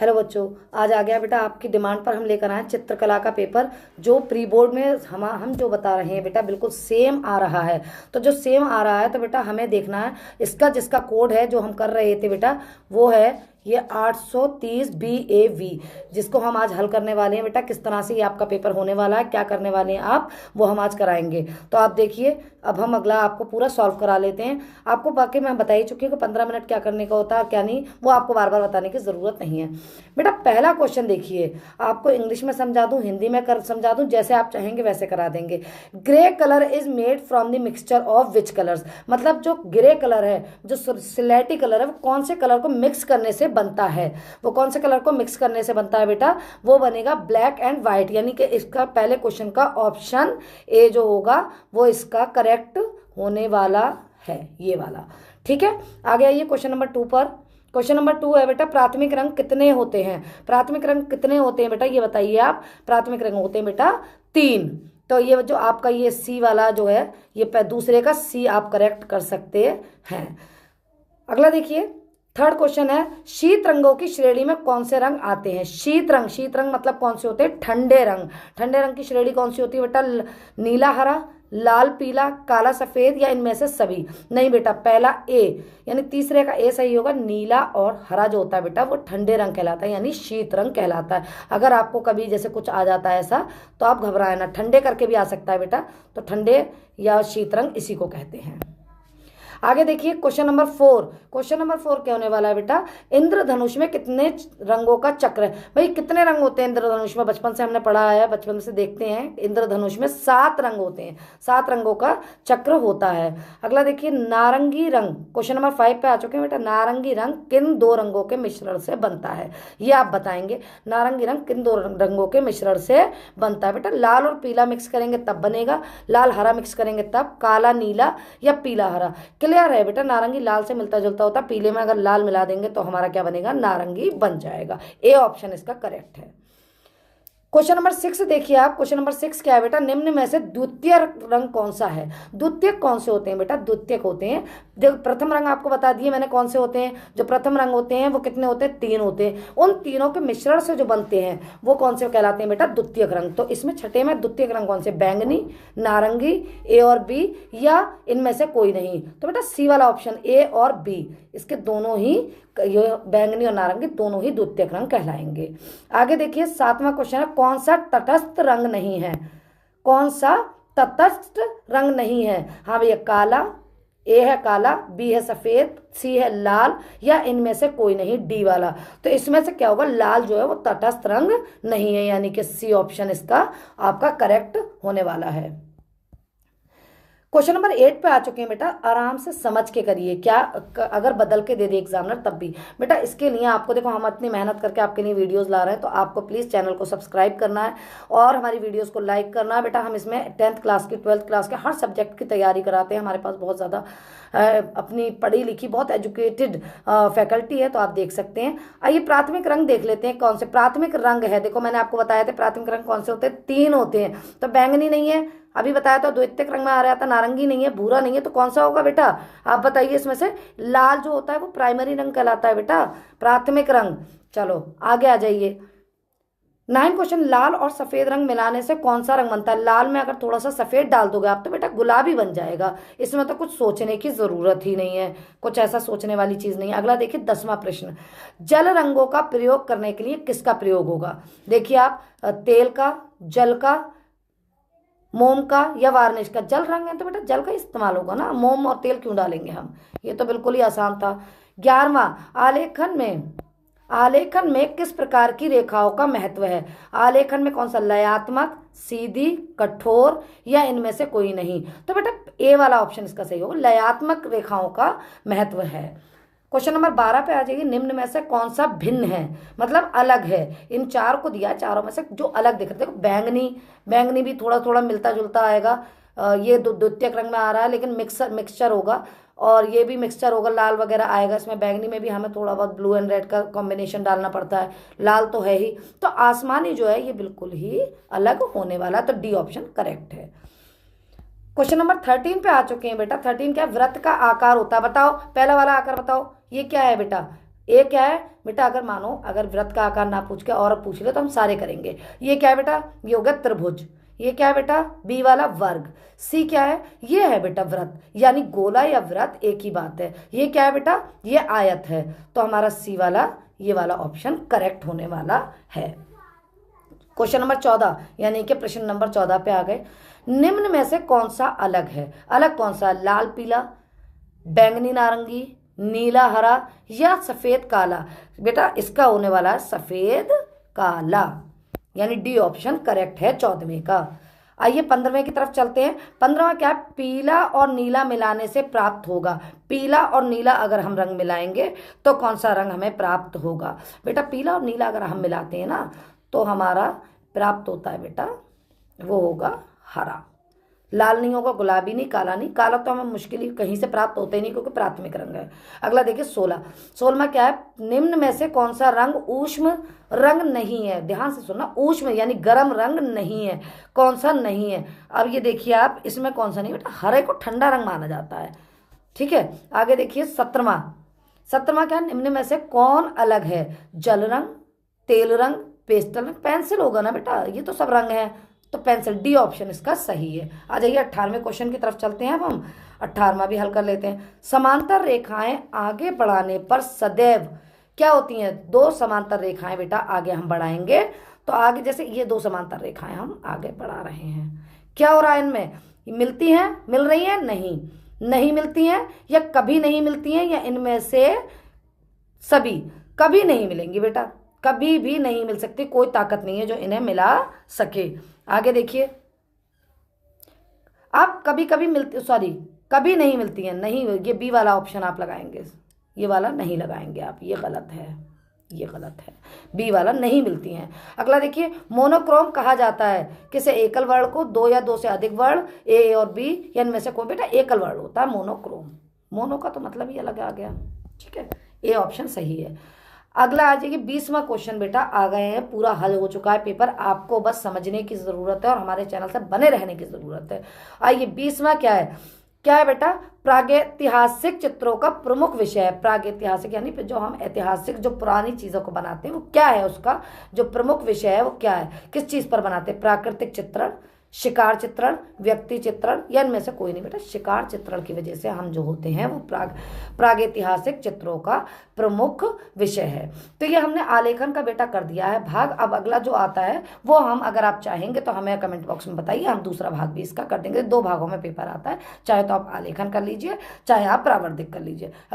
Hello बच्चों, आज आ गया बेटा आपकी डिमांड पर हम लेकर आए चित्रकला का पेपर। जो प्री बोर्ड में हम जो बता रहे हैं बेटा बिल्कुल सेम आ रहा है। तो जो सेम आ रहा है तो बेटा हमें देखना है इसका जिसका कोड है जो हम कर रहे थे बेटा वो है ये 830 BAV, जिसको हम आज हल करने वाले हैं बेटा। किस तरह से ये आपका पेपर होने वाला है, क्या करने वाले हैं आप, वो हम आज कराएंगे। तो आप देखिए, अब हम अगला आपको पूरा सॉल्व करा लेते हैं। आपको बाकी मैं बता ही चुकी हूँ कि 15 मिनट क्या करने का होता है क्या नहीं, वो आपको बार बार बताने की ज़रूरत नहीं है। बेटा पहला क्वेश्चन देखिए, आपको इंग्लिश में समझा दूँ, हिंदी में कर समझा दूँ, जैसे आप चाहेंगे वैसे करा देंगे। Grey colour is made from the mixture of which colours, मतलब जो ग्रे कलर है, जो सिलेटी कलर है, वो कौन से कलर को मिक्स करने से बनता है। वो कौन से कलर को मिक्स करने से बनता है बेटा, वो बनेगा ब्लैक एंड व्हाइट। यानी कि इसका पहले क्वेश्चन का ऑप्शन ए जो होगा वो इसका करेक्ट होने वाला है, ये वाला। ठीक है, आगे आइए क्वेश्चन नंबर 2 पर। क्वेश्चन नंबर 2 है बेटा, प्राथमिक रंग कितने होते हैं। प्राथमिक रंग कितने होते हैं बेटा, ये बताइए आप। प्राथमिक रंग होते हैं बेटा 3। तो ये जो आपका ये सी वाला जो है, ये दूसरे का सी आप करेक्ट कर सकते हैं। अगला देखिए, थर्ड क्वेश्चन है, शीत रंगों की श्रेणी में कौन से रंग आते हैं। शीत रंग, शीत रंग मतलब कौन से होते हैं, ठंडे रंग। ठंडे रंग की श्रेणी कौन सी होती है बेटा, नीला हरा, लाल पीला, काला सफेद, या इनमें से सभी। नहीं बेटा, पहला ए यानी तीसरे का ए सही होगा। नीला और हरा जो होता है बेटा वो ठंडे रंग कहलाता है, यानी शीत रंग कहलाता है। अगर आपको कभी जैसे कुछ आ जाता है ऐसा तो आप घबराए ना, ठंडे करके भी आ सकता है बेटा। तो ठंडे या शीत रंग इसी को कहते हैं। आगे देखिए क्वेश्चन नंबर 4। क्वेश्चन नंबर 4 क्या होने वाला है बेटा, इंद्रधनुष में कितने रंगों का चक्र है। भाई कितने रंग होते हैं इंद्रधनुष में, बचपन से हमने पढ़ा है, बचपन से देखते हैं। इंद्रधनुष में 7 रंग होते हैं, 7 रंगों का चक्र होता है। अगला देखिए, नारंगी रंग, क्वेश्चन नंबर 5 पे आ चुके हैं बेटा। नारंगी रंग किन 2 रंगों के मिश्रण से बनता है, ये आप बताएंगे। नारंगी रंग किन 2 रंगों के मिश्रण से बनता है बेटा। लाल और पीला मिक्स करेंगे तब बनेगा, लाल हरा मिक्स करेंगे तब, काला नीला या पीला हरा। क्लियर है बेटा, नारंगी लाल से मिलता जुलता होता, पीले में अगर लाल मिला देंगे तो हमारा क्या बनेगा, नारंगी बन जाएगा। ए ऑप्शन इसका करेक्ट है। क्वेश्चन नंबर 6 देखिए आप। क्वेश्चन नंबर 6 क्या है बेटा, निम्न में से द्वितीय रंग कौन सा है। द्वितीयक कौन से होते हैं बेटा, द्वितीयक होते हैं, जो प्रथम रंग आपको बता दिए मैंने कौन से होते हैं। जो प्रथम रंग होते हैं वो कितने होते हैं, 3 होते हैं। उन तीनों के मिश्रण से जो बनते हैं वो कौन से कहलाते हैं बेटा, द्वितीयक रंग। तो इसमें छठे में द्वितीयक रंग कौन से, बैंगनी, नारंगी, ए और बी, या इनमें से कोई नहीं। तो बेटा सी वाला ऑप्शन, ए और बी, इसके दोनों ही, ये बैंगनी और नारंगी दोनों ही द्वितीयक रंग कहलाएंगे। आगे देखिए 7वां क्वेश्चन है, कौन सा तटस्थ रंग नहीं है। कौन सा तटस्थ रंग नहीं है। हाँ भैया, काला, ए है काला, बी है सफेद, सी है लाल, या इनमें से कोई नहीं, डी वाला। तो इसमें से क्या होगा, लाल जो है वो तटस्थ रंग नहीं है, यानी कि सी ऑप्शन इसका आपका करेक्ट होने वाला है। क्वेश्चन नंबर 8 पे आ चुके हैं बेटा, आराम से समझ के करिए। क्या अगर बदल के दे दे एग्जामिनर तब भी बेटा, इसके लिए आपको देखो हम इतनी मेहनत करके आपके लिए वीडियोस ला रहे हैं, तो आपको प्लीज़ चैनल को सब्सक्राइब करना है और हमारी वीडियोस को लाइक करना है। बेटा हम इसमें 10th क्लास की, 12th क्लास के हर सब्जेक्ट की तैयारी कराते हैं। हमारे पास बहुत ज़्यादा अपनी पढ़ी लिखी बहुत एजुकेटेड फैकल्टी है, तो आप देख सकते हैं। आइए प्राथमिक रंग देख लेते हैं, कौन से प्राथमिक रंग है। देखो मैंने आपको बताया था प्राथमिक रंग कौन से होते हैं, 3 होते हैं। तो बैंगनी नहीं है, अभी बताया था। द्वितीयक रंग में आ रहा था, नारंगी नहीं है, भूरा नहीं है, तो कौन सा होगा बेटा, आप बताइए इसमें से। लाल जो होता है वो प्राइमरी रंग कहलाता है बेटा, प्राथमिक रंग। चलो आगे आ जाइए। 9 क्वेश्चन, लाल और सफेद रंग मिलाने से कौन सा रंग बनता है। लाल में अगर थोड़ा सा सफेद डाल दोगे आप तो बेटा गुलाबी बन जाएगा। इसमें तो कुछ सोचने की जरूरत ही नहीं है, कुछ ऐसा सोचने वाली चीज नहीं है। अगला देखिए 10वां प्रश्न, जल रंगों का प्रयोग करने के लिए किसका प्रयोग होगा। देखिए आप, तेल का, जल का, मोम का, या वार्निश का। जल रंग है तो बेटा जल का इस्तेमाल होगा ना, मोम और तेल क्यों डालेंगे हम, ये तो बिल्कुल ही आसान था। 11वां, आलेखन में किस प्रकार की रेखाओं का महत्व है। आलेखन में कौन सा, लयात्मक, सीधी, कठोर, या इनमें से कोई नहीं। तो बेटा ए वाला ऑप्शन इसका सही होगा, लयात्मक रेखाओं का महत्व है। क्वेश्चन नंबर 12 पे आ जाइए, निम्न में से कौन सा भिन्न है, मतलब अलग है। इन 4 को दिया है, चारों में से जो अलग दिख रहे, देखो बैंगनी, बैंगनी भी थोड़ा थोड़ा मिलता जुलता आएगा। ये द्वितीयक रंग में आ रहा है लेकिन मिक्सचर होगा, और ये भी मिक्सचर होगा, लाल वगैरह आएगा इसमें। बैंगनी में भी हमें थोड़ा बहुत ब्लू एंड रेड का कॉम्बिनेशन डालना पड़ता है, लाल तो है ही। तो आसमानी जो है ये बिल्कुल ही अलग होने वाला, तो डी ऑप्शन करेक्ट है। क्वेश्चन नंबर 13 पे आ चुके हैं बेटा। 13 क्या, व्रत का आकार होता है, बताओ पहला वाला आकार बताओ, ये क्या है बेटा, ए क्या है बेटा, अगर मानो अगर वृत्त का आकार ना पूछ के और पूछ ले तो हम सारे करेंगे। ये क्या है बेटा, ये हो गया त्रिभुज। ये क्या है बेटा, बी वाला वर्ग। सी क्या है, ये है बेटा वृत्त, यानी गोला या वृत्त एक ही बात है। ये क्या है बेटा, ये आयत है। तो हमारा सी वाला, ये वाला ऑप्शन करेक्ट होने वाला है। क्वेश्चन नंबर 14 यानी कि प्रश्न नंबर 14 पे आ गए। निम्न में से कौन सा अलग है? अलग कौन सा? लाल पीला, बैंगनी नारंगी, नीला हरा या सफेद काला? बेटा इसका होने वाला है सफेद काला, यानी डी ऑप्शन करेक्ट है 14वें का। आइए 15वें की तरफ चलते हैं। 15वां क्या है, पीला और नीला मिलाने से प्राप्त होगा। पीला और नीला अगर हम रंग मिलाएंगे तो कौन सा रंग हमें प्राप्त होगा? बेटा पीला और नीला अगर हम मिलाते हैं ना तो हमारा प्राप्त होता है बेटा, वो होगा हरा। लाल नहीं होगा, गुलाबी नहीं, काला नहीं। काला तो हमें मुश्किल ही कहीं से प्राप्त होते ही नहीं क्योंकि प्राथमिक रंग है। अगला देखिए 16वां क्या है, निम्न में से कौन सा रंग ऊष्म रंग नहीं है? ध्यान से सुनना, ऊष्म यानी गर्म रंग नहीं है। कौन सा नहीं है? अब ये देखिए आप, इसमें कौन सा नहीं बेटा, हरे को ठंडा रंग माना जाता है। ठीक है, आगे देखिए 17वां क्या, निम्न में से कौन अलग है? जल रंग, तेल रंग, पेस्टल रंग। पेंसिल होगा ना बेटा, ये तो सब रंग है, तो पेंसिल, डी ऑप्शन इसका सही है। आ जाइए 18वें क्वेश्चन की तरफ चलते हैं। अब हम 18वां भी हल कर लेते हैं। समांतर रेखाएं आगे बढ़ाने पर सदैव क्या होती हैं? दो समांतर रेखाएं बेटा आगे हम बढ़ाएंगे तो आगे, जैसे ये दो समांतर रेखाएं हम आगे बढ़ा रहे हैं, क्या हो रहा है इनमें? मिलती हैं, मिल रही हैं? नहीं मिलती हैं, या कभी नहीं मिलती हैं, या इनमें से सभी कभी नहीं मिलेंगी बेटा, कभी भी नहीं मिल सकती। कोई ताकत नहीं है जो इन्हें मिला सके। आगे देखिए, आप कभी कभी मिलती, सॉरी कभी नहीं मिलती हैं, नहीं, ये बी वाला ऑप्शन आप लगाएंगे, ये वाला नहीं लगाएंगे आप, ये गलत है, ये गलत है, बी वाला नहीं मिलती हैं। अगला देखिए, मोनोक्रोम कहा जाता है किसे? एकल वर्ण को। दो या दो से अधिक वर्ण, ए और बी, या इनमें से कोई बेटा एकल वर्ण होता है मोनोक्रोम। मोनो का तो मतलब ही अलग आ गया। ठीक है, ए ऑप्शन सही है। अगला आ जाइए 20वां क्वेश्चन बेटा आ गए हैं, पूरा हल हो चुका है पेपर, आपको बस समझने की जरूरत है और हमारे चैनल से बने रहने की जरूरत है। आइए 20वां क्या है, क्या है बेटा? प्रागैतिहासिक चित्रों का प्रमुख विषय है। प्रागैतिहासिक यानी जो हम ऐतिहासिक जो पुरानी चीजों को बनाते हैं वो क्या है, उसका जो प्रमुख विषय है वो क्या है? किस चीज पर बनाते हैं? प्राकृतिक चित्रण, शिकार चित्रण, व्यक्ति चित्रण, या इनमें से कोई नहीं बेटा। शिकार चित्रण की वजह से हम जो होते हैं वो प्रागैतिहासिक चित्रों का प्रमुख विषय है। तो ये हमने आलेखन का बेटा कर दिया है भाग। अब अगला जो आता है वो हम, अगर आप चाहेंगे तो हमें कमेंट बॉक्स में बताइए, हम दूसरा भाग भी इसका कर देंगे। 2 भागों में पेपर आता है, चाहे तो आप आलेखन कर लीजिए, चाहे आप प्रावर्धिक कर लीजिए। अगर